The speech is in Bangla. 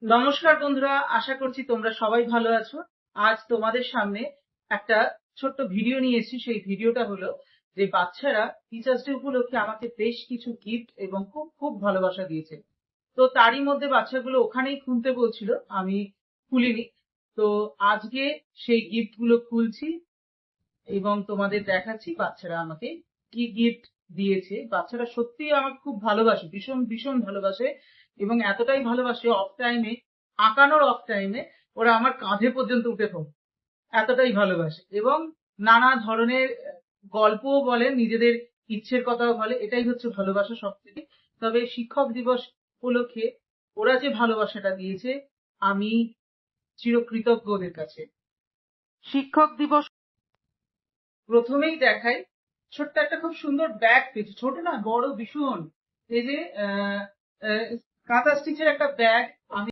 নমস্কার বন্ধুরা, আশা করছি তোমরা সবাই ভালো আছো। আজ তোমাদের সামনে একটা ছোট্ট ভিডিও নিয়ে এসেছি। সেই ভিডিওটা হলো যে বাচ্চারা টিচার্স ডে উপলক্ষে আমাকে বেশ কিছু গিফট এবং খুব খুব ভালোবাসা দিয়েছে। তো তারই মধ্যে বাচ্চাগুলো ওখানেই খুলতে বলছিল, আমি খুলিনি। তো আজকে সেই গিফট গুলো খুলছি এবং তোমাদের দেখাচ্ছি বাচ্চারা আমাকে কি গিফট দিয়েছে। বাচ্চারা সত্যিই আমাকে খুব ভালোবাসে, ভীষণ ভীষণ ভালোবাসে। এবং এতটাই ভালোবাসে, অফ টাইমে, আঁকানোর অফ টাইমে ওরা আমার কাঁধে পর্যন্ত উঠে পড়ে, এতটাই ভালোবাসে। এবং নানা ধরনের গল্পও বলে, নিজেদের ইচ্ছের কথাও বলে। এটাই হচ্ছে ভালোবাসা সব থেকে। তবে শিক্ষক দিবস উপলক্ষে ওরা যে ভালোবাসাটা দিয়েছে, আমি চিরকৃতজ্ঞ ওদের কাছে। শিক্ষক দিবস প্রথমেই দেখাই, ছোট্ট একটা খুব সুন্দর ব্যাগ পেয়েছি। ছোট না, বড় ভীষণ। এই যে আহ, আহ, কাঁথা স্টিচের একটা ব্যাগ,